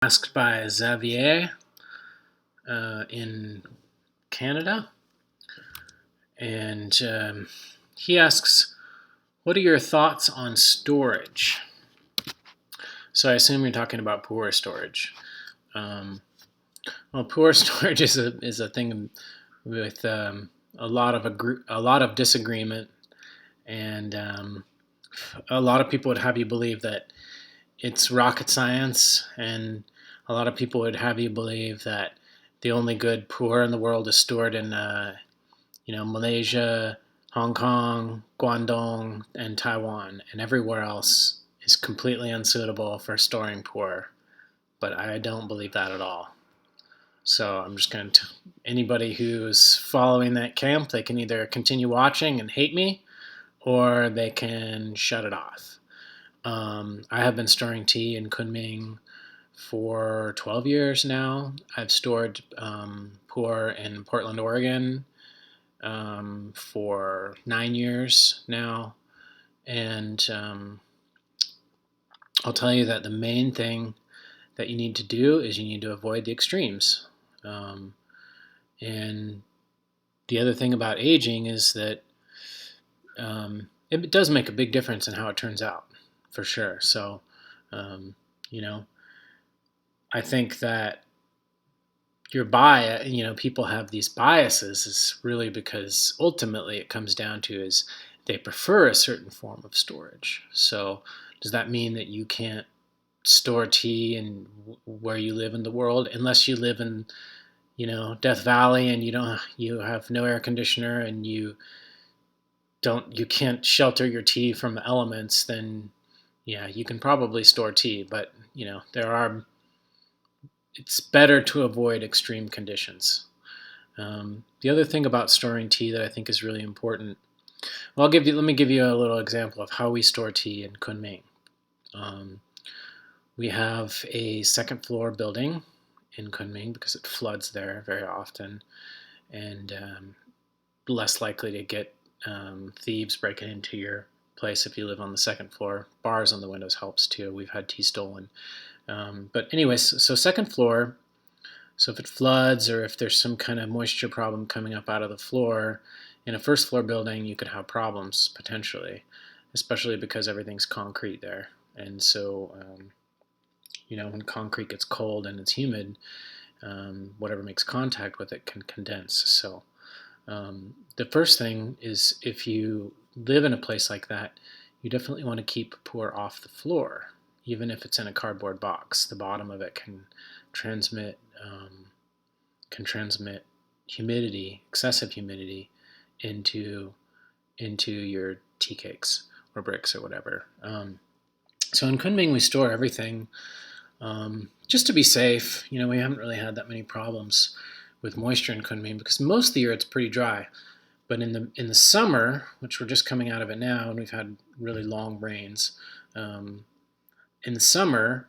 Asked by Xavier in Canada, and he asks, "What are your thoughts on storage?" So I assume you're talking about pu'er storage. Um, well, pu'er storage is a thing with a lot of disagreement, and a lot of people would have you believe that it's rocket science, and a lot of people would have you believe that the only good pu'er in the world is stored in, Malaysia, Hong Kong, Guangdong, and Taiwan, and everywhere else is completely unsuitable for storing pu'er. But I don't believe that at all. So I'm just going to anybody who's following that camp, they can either continue watching and hate me, or they can shut it off. I have been storing tea in Kunming for 12 years now. I've stored pu'er in Portland, Oregon for 9 years now. And I'll tell you that the main thing that you need to do is you need to avoid the extremes. And the other thing about aging is that it does make a big difference in how it turns out, for sure. So, um, you know, I think that your bias, people have these biases is really because ultimately it comes down to is they prefer a certain form of storage. So does that mean that you can't store tea in where you live in the world unless you live in, Death Valley and you have no air conditioner and you can't shelter your tea from the elements, then yeah, you can probably store tea, but it's better to avoid extreme conditions. The other thing about storing tea that I think is really important, well, let me give you a little example of how we store tea in Kunming. We have a second floor building in Kunming because it floods there very often, and less likely to get thieves breaking into your place if you live on the second floor. Bars on the windows helps too. We've had tea stolen. But anyways, so second floor. So if it floods or if there's some kind of moisture problem coming up out of the floor, in a first floor building, you could have problems potentially, especially because everything's concrete there. And so, when concrete gets cold and it's humid, whatever makes contact with it can condense. So the first thing is if you live in a place like that, you definitely want to keep pu'er off the floor, even if it's in a cardboard box. The bottom of it can transmit humidity, excessive humidity, into your tea cakes or bricks or whatever. So in Kunming, we store everything just to be safe. We haven't really had that many problems with moisture in Kunming because most of the year it's pretty dry. But in the summer, which we're just coming out of it now, and we've had really long rains, in the summer,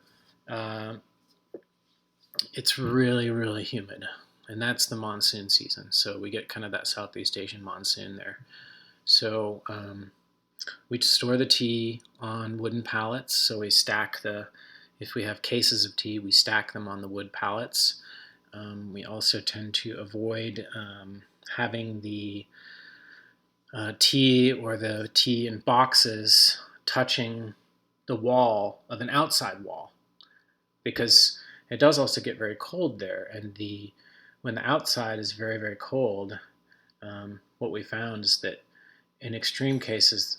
it's really, really humid. And that's the monsoon season. So we get kind of that Southeast Asian monsoon there. So we store the tea on wooden pallets. So if we have cases of tea, we stack them on the wood pallets. We also tend to avoid having the tea or the tea in boxes touching the wall of an outside wall, because it does also get very cold there. And when the outside is very, very cold, what we found is that in extreme cases,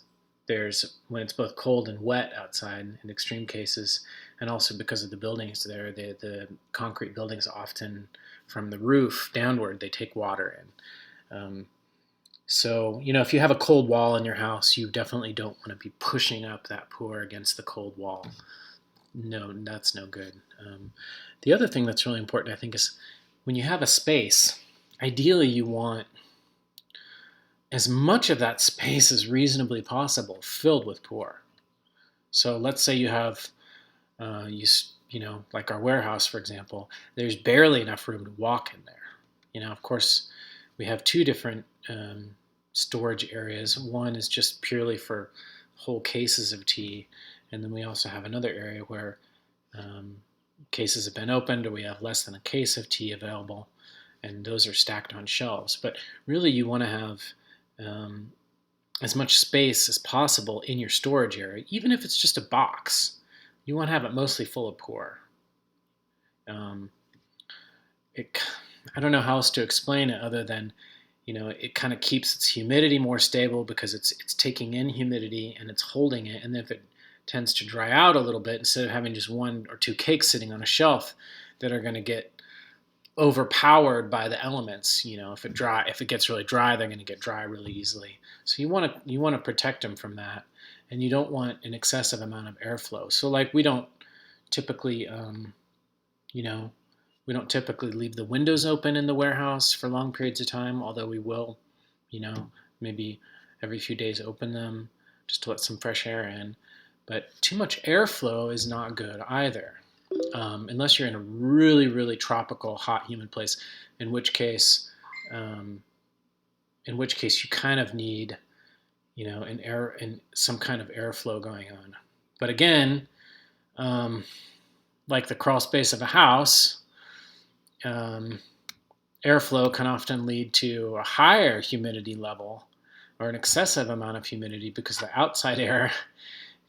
when it's both cold and wet outside, in extreme cases, and also because of the buildings there, the concrete buildings often from the roof downward, they take water in. So, if you have a cold wall in your house, you definitely don't want to be pushing up that pu'er against the cold wall. No, that's no good. The other thing that's really important, I think, is when you have a space, ideally you want as much of that space as reasonably possible filled with pu'er. So let's say you have, like our warehouse, for example, there's barely enough room to walk in there. Of course, we have two different storage areas. One is just purely for whole cases of tea, and then we also have another area where cases have been opened, or we have less than a case of tea available, and those are stacked on shelves. But really, you want to have as much space as possible in your storage area, even if it's just a box. You want to have it mostly full of pu'er. Um, it, I don't know how else to explain it other than, it kind of keeps its humidity more stable because it's taking in humidity and it's holding it. And if it tends to dry out a little bit, instead of having just one or two cakes sitting on a shelf that are going to get overpowered by the elements, if it gets really dry, they're going to get dry really easily. So you want to protect them from that, and you don't want an excessive amount of airflow. So like we don't typically, you know, we don't typically leave the windows open in the warehouse for long periods of time, although we will, maybe every few days open them just to let some fresh air in. But too much airflow is not good either, unless you're in a really, really tropical, hot, humid place, in which case, um, you kind of need, some kind of airflow going on. But again, like the crawl space of a house, um, airflow can often lead to a higher humidity level or an excessive amount of humidity because the outside air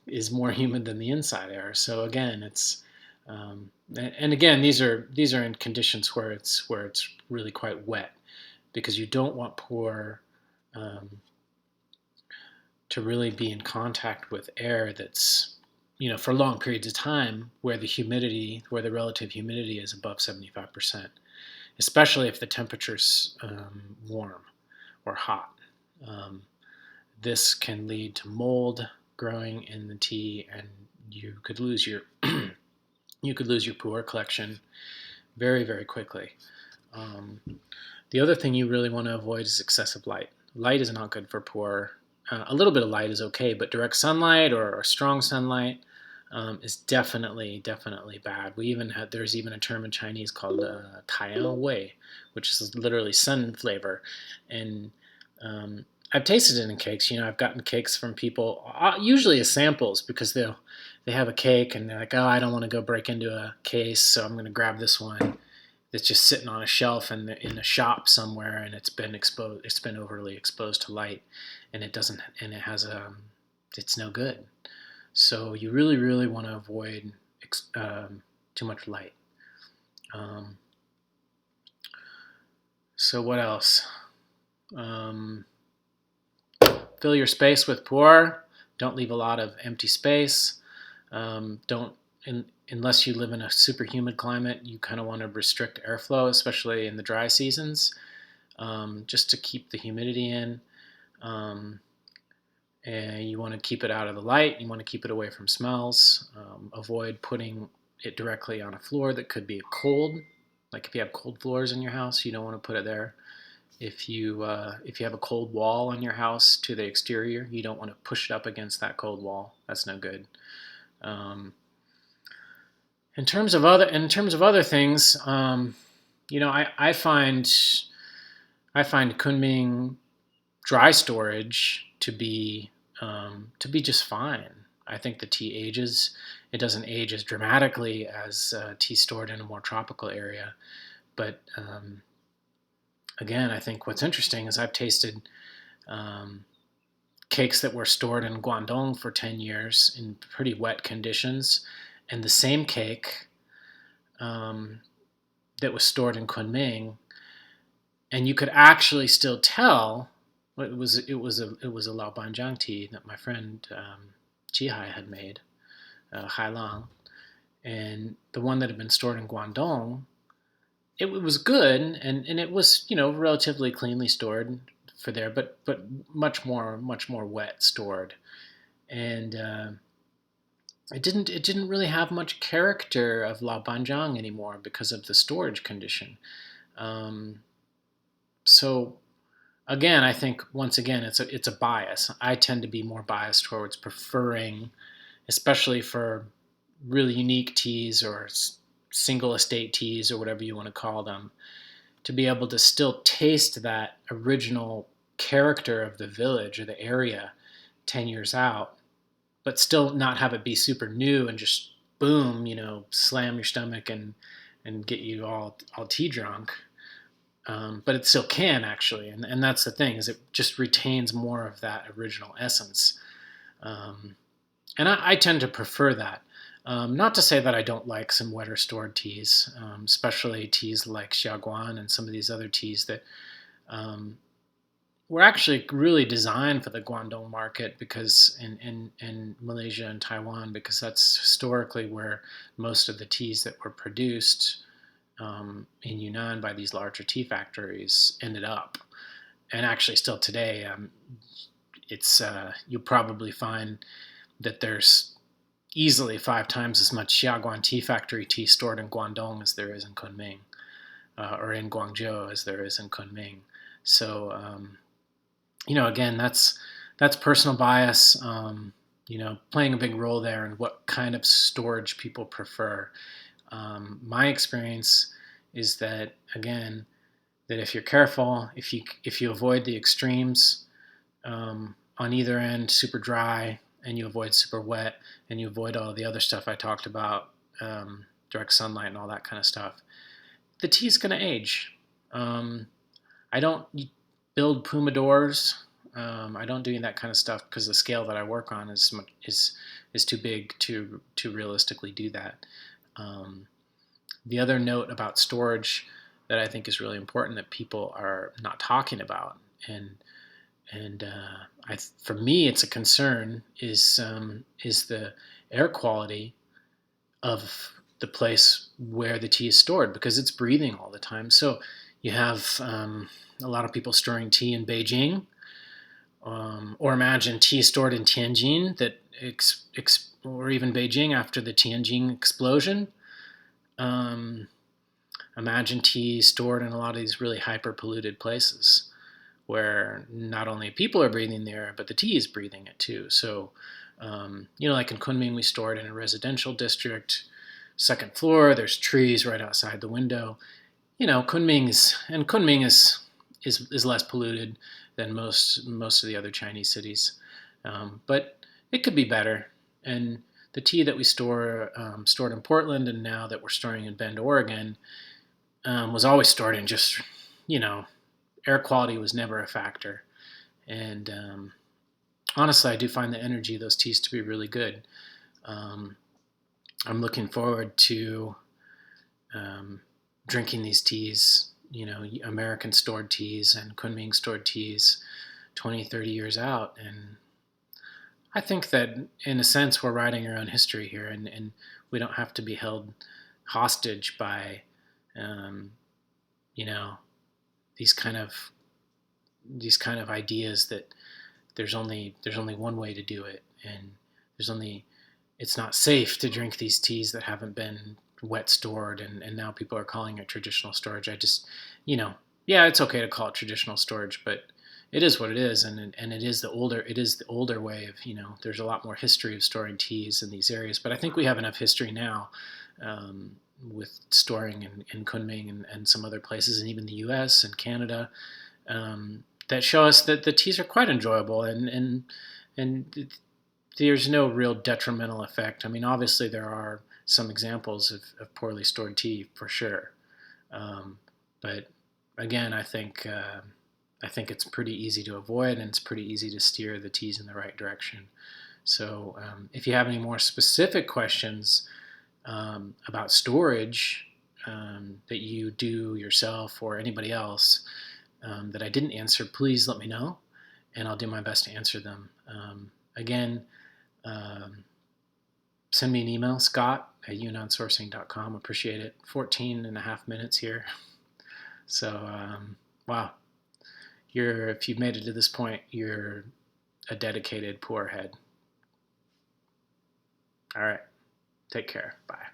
is more humid than the inside air. So again, it's and again, these are in conditions where it's really quite wet, because you don't want pu'er to really be in contact with air that's, for long periods of time where the relative humidity is above 75%, especially if the temperature's warm or hot. This can lead to mold growing in the tea, and you could lose your pu'er collection very, very quickly. The other thing you really want to avoid is excessive light. Light is not good for pu'er. A little bit of light is okay, but direct sunlight or strong sunlight is definitely bad. There's even a term in Chinese called Taiyan Wei, which is literally sun flavor, and I've tasted it in cakes. I've gotten cakes from people, usually as samples, because they have a cake and they're like, oh, I don't want to go break into a case, so I'm going to grab this one that's just sitting on a shelf in a shop somewhere, and it's been overly exposed to light, and it's no good. So you really, really want to avoid too much light. So what else? Fill your space with pu'er. Don't leave a lot of empty space. Unless you live in a super humid climate, you kind of want to restrict airflow, especially in the dry seasons, just to keep the humidity in. And you want to keep it out of the light. You want to keep it away from smells. Avoid putting it directly on a floor that could be cold. Like if you have cold floors in your house, you don't want to put it there. If you have a cold wall on your house to the exterior, you don't want to push it up against that cold wall. That's no good. In terms of other things, I find Kunming dry storage to be just fine. I think the tea ages. It doesn't age as dramatically as tea stored in a more tropical area, but again, I think what's interesting is I've tasted cakes that were stored in Guangdong for 10 years in pretty wet conditions, and the same cake that was stored in Kunming, and you could actually still tell it was a Laobanjiang tea that my friend Jihai had made, Hailang, and the one that had been stored in Guangdong. It was good, and it was relatively cleanly stored for there, but much more wet stored, and it didn't really have much character of Laobanjiang anymore because of the storage condition. So again, I think once again it's a bias. I tend to be more biased towards preferring, especially for really unique teas or single estate teas or whatever you want to call them, to be able to still taste that original character of the village or the area 10 years out, but still not have it be super new and just boom, slam your stomach and get you all tea drunk. But it still can actually, and that's the thing, is it just retains more of that original essence. And I tend to prefer that. Not to say that I don't like some wetter stored teas, especially teas like xiaoguan and some of these other teas that were actually really designed for the Guangdong market, because in Malaysia and Taiwan, because that's historically where most of the teas that were produced in Yunnan by these larger tea factories ended up. And actually, still today, you'll probably find that there's easily 5 times as much Xiaoguan tea factory tea stored in Guangdong as there is in Kunming, or in Guangzhou as there is in Kunming. So, again, that's personal bias, playing a big role there in what kind of storage people prefer. My experience is that, again, that if you're careful, if you avoid the extremes on either end, super dry, and you avoid super wet, and you avoid all the other stuff I talked about, direct sunlight and all that kind of stuff, the tea's going to age. I don't build Pumadors. I don't do that kind of stuff because the scale that I work on is too big to realistically do that. The other note about storage that I think is really important that people are not talking about, and for me it's a concern, is the air quality of the place where the tea is stored, because it's breathing all the time. So you have a lot of people storing tea in Beijing, or imagine tea stored in Tianjin, or even Beijing after the Tianjin explosion. Imagine tea stored in a lot of these really hyper polluted places where not only people are breathing the air, but the tea is breathing it too. So, like in Kunming, we store it in a residential district, second floor. There's trees right outside the window. Kunming is less polluted than most of the other Chinese cities, but it could be better. And the tea that we stored in Portland, and now that we're storing in Bend, Oregon, was always stored in just, air quality was never a factor. And honestly, I do find the energy of those teas to be really good. I'm looking forward to drinking these teas, American stored teas and Kunming stored teas 20, 30 years out. And I think that in a sense we're writing our own history here, and we don't have to be held hostage by, these kind of ideas that there's only one way to do it, and it's not safe to drink these teas that haven't been wet stored, and now people are calling it traditional storage. I just, yeah, it's okay to call it traditional storage, but it is what it is, and it is the older way of, there's a lot more history of storing teas in these areas, but I think we have enough history now with storing in Kunming and some other places, and even the U.S. and Canada, that show us that the teas are quite enjoyable, and there's no real detrimental effect. I mean, obviously there are some examples of poorly stored tea for sure, but again, I think it's pretty easy to avoid, and it's pretty easy to steer the teas in the right direction. So if you have any more specific questions about storage that you do yourself or anybody else that I didn't answer, please let me know, and I'll do my best to answer them. Again, send me an email, scott@yunnansourcing.com. Appreciate it. 14 and a half minutes here. So, wow. If you've made it to this point, you're a dedicated Pu-erh head. All right. Take care. Bye.